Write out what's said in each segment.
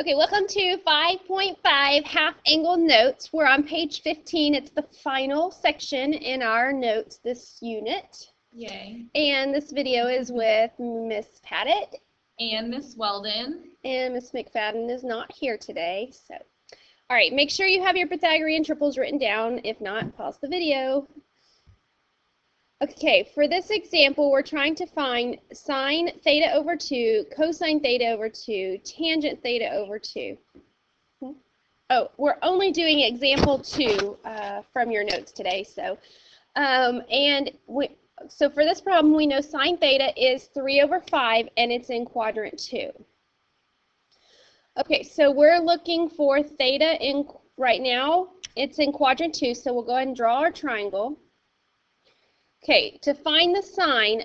Okay, welcome to 5.5 half angle notes. We're on page 15. It's the final section in our notes this unit. Yay. And this video is with Miss Padgett. And Miss Weldon. And Miss McFadden is not here today. So, all right, make sure you have your Pythagorean triples written down. If not, pause the video. Okay, for this example, we're trying to find sine theta over 2, cosine theta over 2, tangent theta over 2. Oh, we're only doing example 2 from your notes today. So, so for this problem, we know sine theta is 3 over 5, and it's in quadrant 2. Okay, so we're looking for theta right now. It's in quadrant 2, so we'll go ahead and draw our triangle. Okay, to find the sine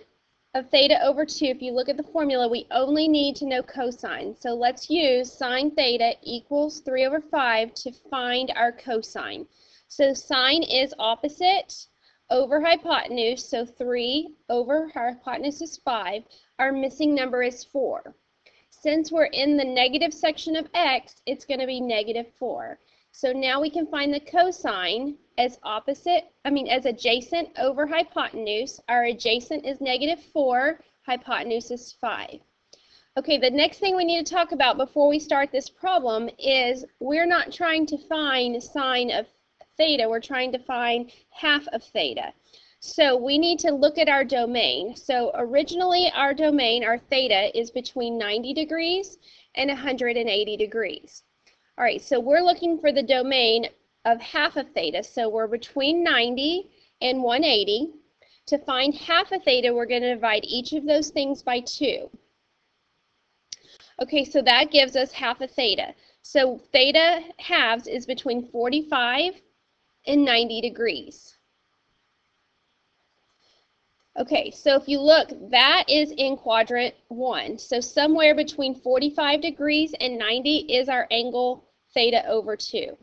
of theta over 2, if you look at the formula, we only need to know cosine. So let's use sine theta equals 3 over 5 to find our cosine. So sine is opposite over hypotenuse, so 3 over hypotenuse is 5. Our missing number is 4. Since we're in the negative section of x, it's going to be negative 4. So now we can find the cosine as adjacent over hypotenuse. Our adjacent is negative 4, hypotenuse is 5. Okay, the next thing we need to talk about before we start this problem is we're not trying to find sine of theta, we're trying to find half of theta. So we need to look at our domain. So originally our domain, our theta, is between 90 degrees and 180 degrees. All right, so we're looking for the domain of half of theta. So we're between 90 and 180. To find half of theta, we're going to divide each of those things by 2. Okay, so that gives us half of theta. So theta halves is between 45 and 90 degrees. Okay, so if you look, that is in quadrant 1. So somewhere between 45 degrees and 90 is our angle theta over 2.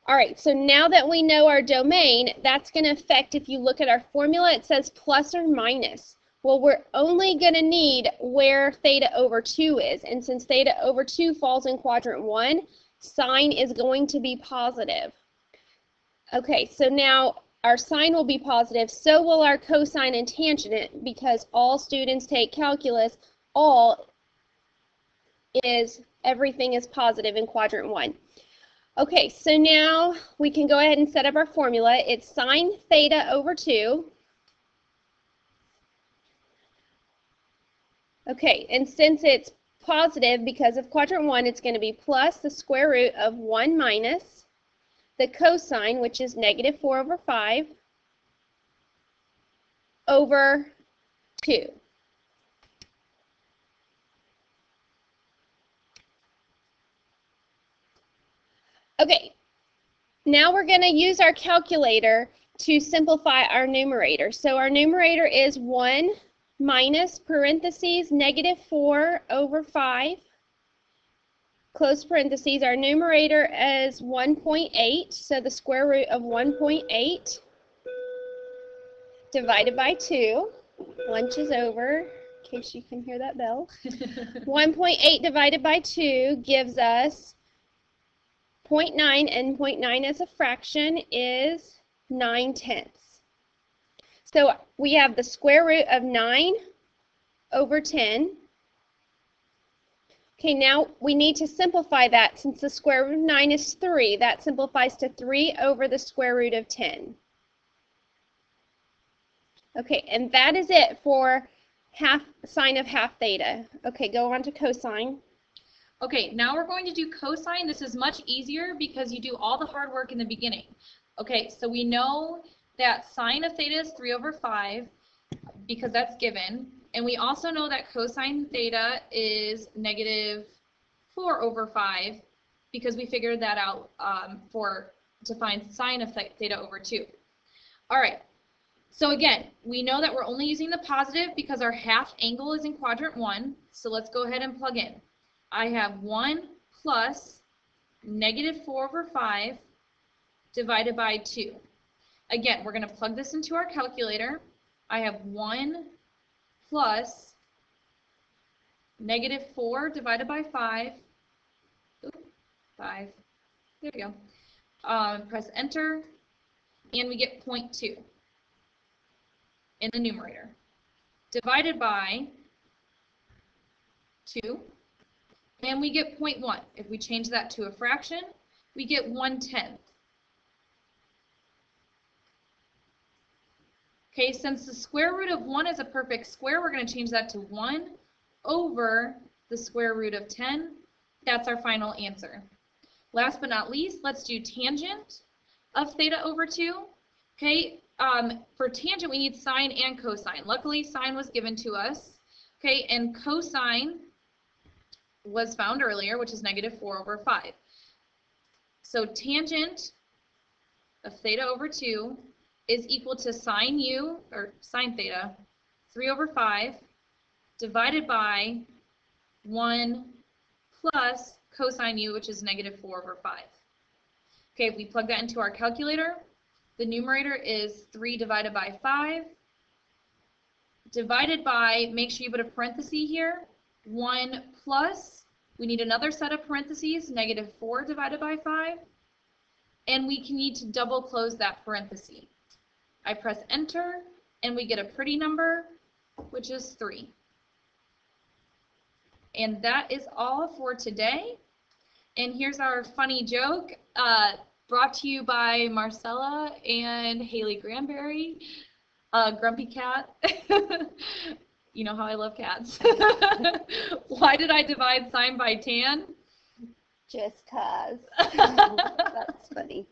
All right, so now that we know our domain, that's going to affect, if you look at our formula, it says plus or minus. Well, we're only going to need where theta over 2 is. And since theta over 2 falls in quadrant 1, sine is going to be positive. Okay, so now our sine will be positive, so will our cosine and tangent, because all students take calculus, everything is positive in quadrant 1. Okay, so now we can go ahead and set up our formula. It's sine theta over 2. Okay, and since it's positive because of quadrant 1, it's going to be plus the square root of 1 minus the cosine, which is negative 4 over 5, over 2. Okay, now we're going to use our calculator to simplify our numerator. So our numerator is 1 minus parentheses negative 4 over 5. Close parentheses, our numerator is 1.8, so the square root of 1.8 divided by 2. Lunch is over, in case you can hear that bell. 1.8 divided by 2 gives us 0.9, and 0.9 as a fraction is 9/10. So we have the square root of 9 over 10. Okay, now we need to simplify that. Since the square root of 9 is 3, that simplifies to 3 over the square root of 10. Okay, and that is it for sine of half theta. Okay, go on to cosine. Okay, now we're going to do cosine. This is much easier because you do all the hard work in the beginning. Okay, so we know that sine of theta is 3 over 5 because that's given. And we also know that cosine theta is negative 4 over 5 because we figured that out to find sine of theta over 2. All right, so again, we know that we're only using the positive because our half angle is in quadrant 1. So let's go ahead and plug in. I have 1 plus negative 4 over 5 divided by 2. Again, we're going to plug this into our calculator. I have 1 plus negative 4 divided by 5 5. There we go. Press enter, and we get 0.2 in the numerator. Divided by 2, and we get 0.1. If we change that to a fraction, we get 1/10. Okay, since the square root of 1 is a perfect square, we're going to change that to 1 over the square root of 10. That's our final answer. Last but not least, let's do tangent of theta over 2. Okay, for tangent, we need sine and cosine. Luckily, sine was given to us. Okay, and cosine was found earlier, which is -4/5. So tangent of theta over 2 is equal to sine u, or sine theta, 3/5, divided by 1 plus cosine u, which is -4/5. Okay, if we plug that into our calculator, the numerator is 3 divided by 5, divided by, make sure you put a parenthesis here, 1 plus, we need another set of parentheses, -4 divided by 5, and we can need to double close that parenthesis. I press enter, and we get a pretty number, which is 3. And that is all for today. And here's our funny joke, brought to you by Marcella and Haley Granberry, Grumpy Cat. You know how I love cats. Why did I divide sine by tan? Just 'cause. That's funny.